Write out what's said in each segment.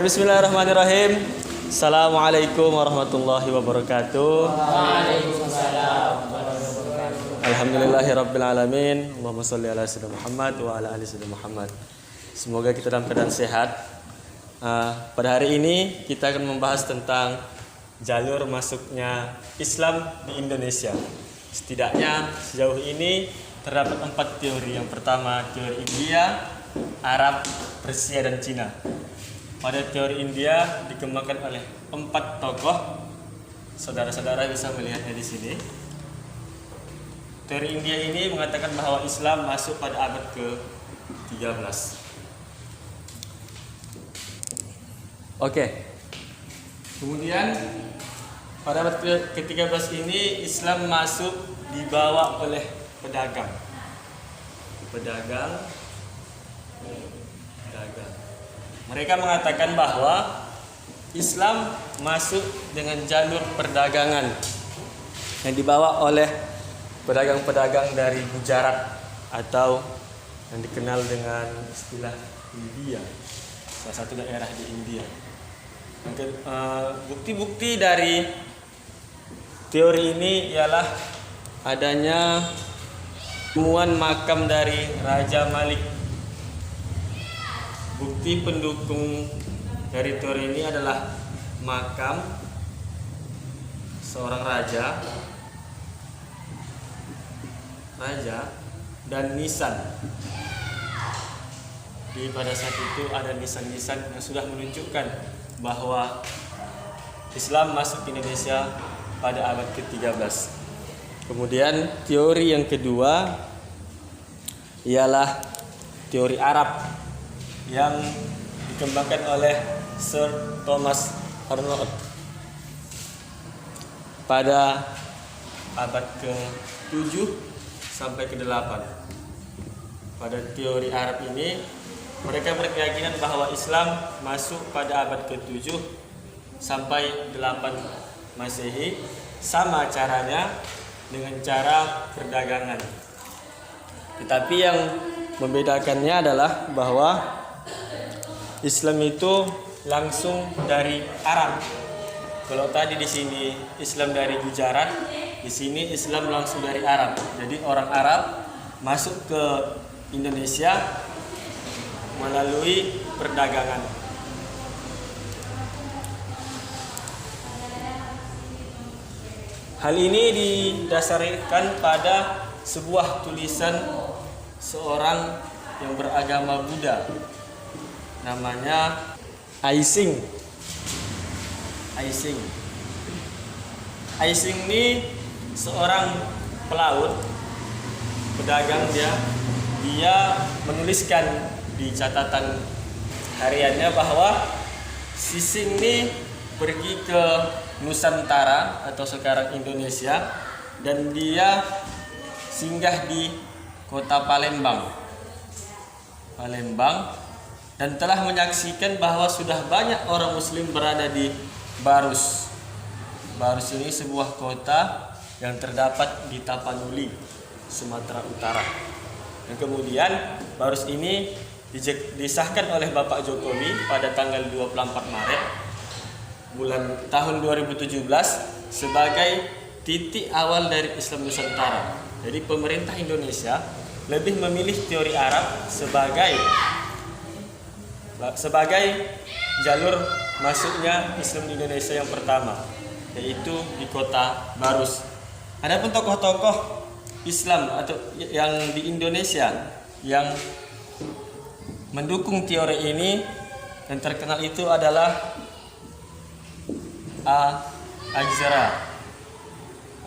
Bismillahirrahmanirrahim. Assalamualaikum warahmatullahi wabarakatuh. Waalaikumsalam warahmatullahi wabarakatuh. Alhamdulillahirabbil alamin. Allahumma shalli ala sayyidina Muhammad wa ala ali sayyidina Muhammad. Semoga kita dalam keadaan sehat. Pada hari ini kita akan membahas tentang jalur masuknya Islam di Indonesia. Setidaknya sejauh ini terdapat 4 teori. Yang pertama teori India, Arab, Persia dan Cina. Pada teori India dikembangkan oleh 4 tokoh. Saudara-saudara bisa melihatnya di sini. Teori India ini mengatakan bahwa Islam masuk pada abad ke-13. Oke. Kemudian pada abad ke-13 ini Islam masuk dibawa oleh pedagang. Mereka mengatakan bahwa Islam masuk dengan jalur perdagangan yang dibawa oleh pedagang-pedagang dari Gujarat atau yang dikenal dengan istilah India, salah satu daerah di India. Bukti-bukti dari teori ini ialah adanya temuan makam dari Raja Malik. Bukti pendukung dari teori ini adalah makam seorang raja dan nisan. Pada saat itu ada nisan-nisan yang sudah menunjukkan bahwa Islam masuk ke Indonesia pada abad ke-13. Kemudian teori yang kedua ialah teori Arab yang dikembangkan oleh Sir Thomas Arnold pada abad ke-7 sampai ke-8. Pada teori Arab ini mereka berkeyakinan bahwa Islam masuk pada abad ke-7 sampai 8 Masehi, sama caranya dengan cara perdagangan. Tetapi yang membedakannya adalah bahwa Islam itu langsung dari Arab. Kalau tadi di sini Islam dari Gujarat, di sini Islam langsung dari Arab. Jadi orang Arab masuk ke Indonesia melalui perdagangan. Hal ini didasarkan pada sebuah tulisan seorang yang beragama Buddha, namanya Aising. Aising ini seorang pelaut, pedagang. Dia menuliskan di catatan hariannya bahwa Sising ini pergi ke Nusantara atau sekarang Indonesia, dan dia singgah di kota Palembang dan telah menyaksikan bahwa sudah banyak orang muslim berada di Barus. Barus ini sebuah kota yang terdapat di Tapanuli, Sumatera Utara. Dan kemudian Barus ini disahkan oleh Bapak Jokowi pada tanggal 24 Maret tahun 2017 sebagai titik awal dari Islam Nusantara. Jadi pemerintah Indonesia lebih memilih teori Arab sebagai jalur masuknya Islam di Indonesia yang pertama, yaitu di kota Barus. Adapun tokoh-tokoh Islam atau yang di Indonesia yang mendukung teori ini yang terkenal itu adalah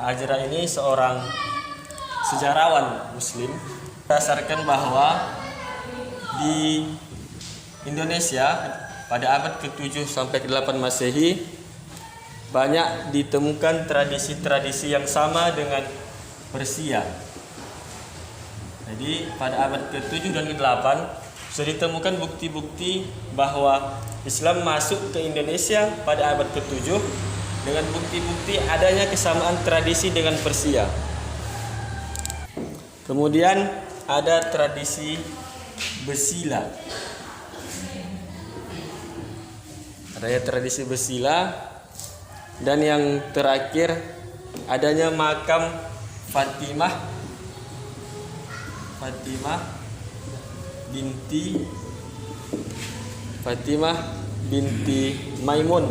Ajra ini seorang sejarawan muslim, berdasarkan bahwa di Indonesia pada abad ke-7 sampai ke-8 Masehi banyak ditemukan tradisi-tradisi yang sama dengan Persia. Jadi pada abad ke-7 dan ke-8 sudah ditemukan bukti-bukti bahwa Islam masuk ke Indonesia pada abad ke-7 dengan bukti-bukti adanya kesamaan tradisi dengan Persia. Kemudian ada tradisi Besila. Raya tradisi bersila. Dan yang terakhir adanya makam Fatimah binti Maimun.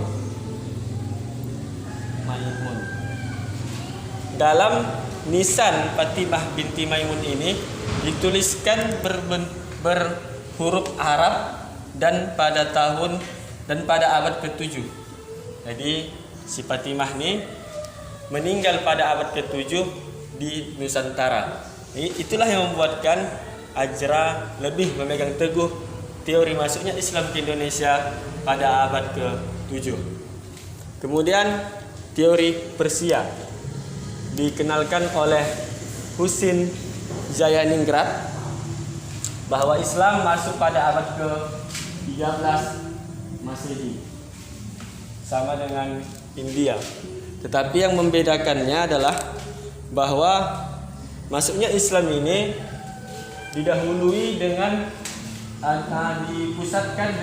Dalam nisan Fatimah binti Maimun ini dituliskan berhuruf Arab dan pada abad ke-7. Jadi si Fatimah ini meninggal pada abad ke-7 di Nusantara. Itulah yang membuatkan Ajra lebih memegang teguh teori masuknya Islam ke Indonesia pada abad ke-7. Kemudian teori Persia dikenalkan oleh Husin Zayaningrat bahwa Islam masuk pada abad ke-13 Masehi, sama dengan India. Tetapi yang membedakannya adalah bahwa masuknya Islam ini didahului dengan dipusatkan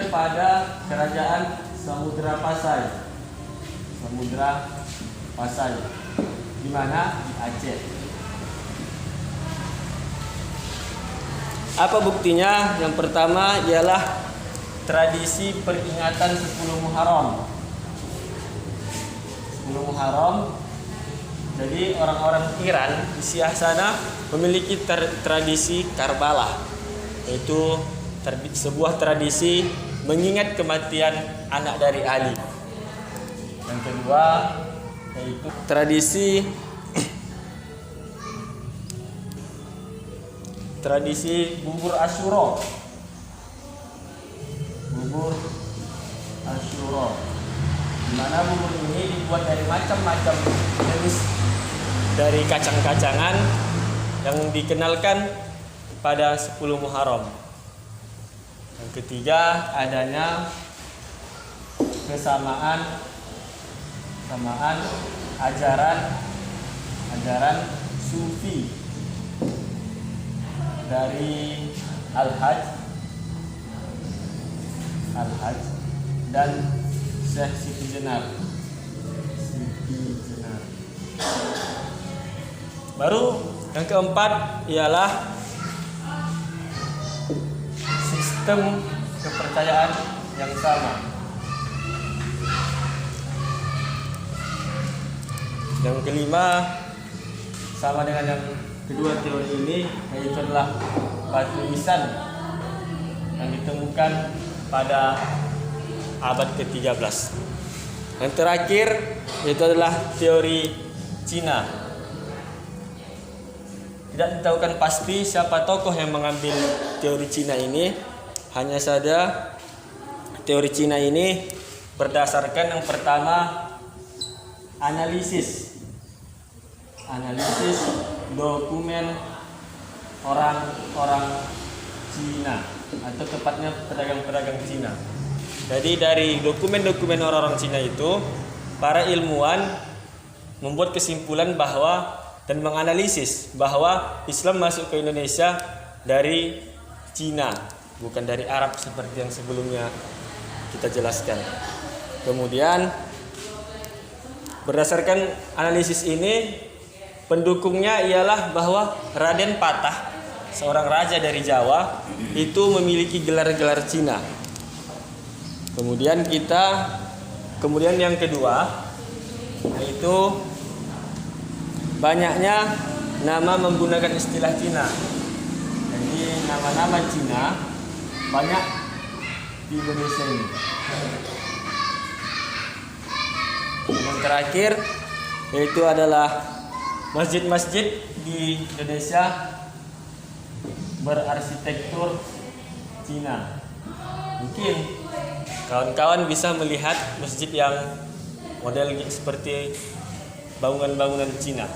pada kerajaan Samudra Pasai, di mana di Aceh. Apa buktinya? Yang pertama ialah tradisi peringatan 10 Muharram. Jadi orang-orang Iran di Syiah sana memiliki tradisi Karbala, yaitu sebuah tradisi mengingat kematian anak dari Ali. Yang kedua yaitu tradisi bubur Asyura. Di mana bubur ini dibuat dari macam-macam jenis dari kacang-kacangan yang dikenalkan pada 10 Muharram. Yang ketiga adanya kesamaan ajaran Sufi dari Al-Hajj dan Syekh Siti Jenar. Baru yang keempat ialah sistem kepercayaan yang sama. Yang kelima sama dengan yang kedua teori ini, yaitu adalah batu nisan yang ditemukan pada abad ke-13. Yang terakhir yaitu adalah teori Cina. Tidak ditahukan pasti siapa tokoh yang mengambil teori Cina ini. Hanya saja teori Cina ini berdasarkan yang pertama analisis dokumen orang-orang Cina, atau tepatnya pedagang-pedagang Cina. Jadi dari dokumen-dokumen orang-orang Cina itu, para ilmuwan membuat kesimpulan bahwa dan menganalisis bahwa Islam masuk ke Indonesia dari Cina, bukan dari Arab seperti yang sebelumnya kita jelaskan. Kemudian berdasarkan analisis ini, pendukungnya ialah bahwa Raden Patah, seorang raja dari Jawa, itu memiliki gelar-gelar Cina. Kemudian yang kedua yaitu banyaknya nama menggunakan istilah Cina. Jadi nama-nama Cina banyak di Indonesia ini. Yang terakhir yaitu adalah masjid-masjid di Indonesia berarsitektur Cina. Mungkin kawan-kawan bisa melihat masjid yang model seperti bangunan-bangunan Cina.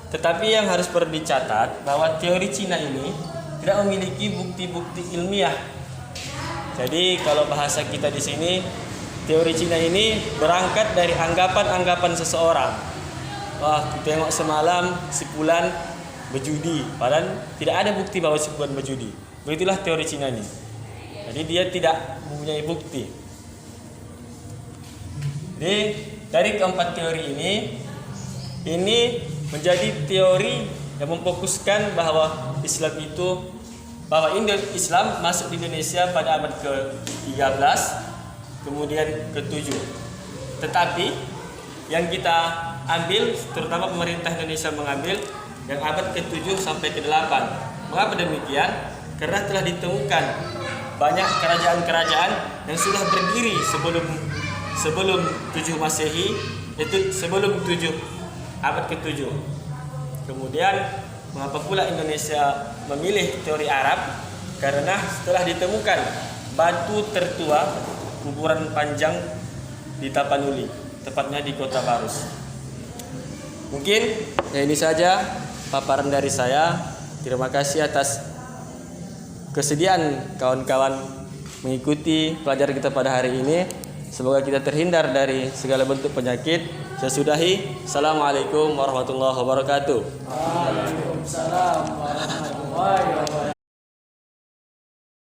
Tetapi yang harus perlu dicatat bahwa teori Cina ini tidak memiliki bukti-bukti ilmiah. Jadi kalau bahasa kita di sini, teori Cina ini berangkat dari anggapan-anggapan seseorang. Wah, tengok semalam si fulan berjudi, padahal tidak ada bukti bahwa si fulan berjudi. Begitulah teori Cina ini. Jadi dia tidak mempunyai bukti. Jadi dari keempat teori ini menjadi teori yang memfokuskan bahwa Islam masuk di Indonesia pada abad ke-13 kemudian ke-7. Tetapi yang kita ambil, terutama pemerintah Indonesia mengambil yang abad ke-7 sampai ke-8. Mengapa demikian? Karena telah ditemukan banyak kerajaan-kerajaan yang sudah berdiri sebelum 7 Masehi, yaitu sebelum abad ke-7. Kemudian mengapa pula Indonesia memilih teori Arab? Karena setelah ditemukan batu tertua kuburan panjang di Tapanuli, tepatnya di Kota Barus. Mungkin ya ini saja paparan dari saya. Terima kasih atas kesediaan kawan-kawan mengikuti pelajaran kita pada hari ini. Semoga kita terhindar dari segala bentuk penyakit. Saya sudahi. Assalamualaikum warahmatullahi wabarakatuh. Waalaikumsalam.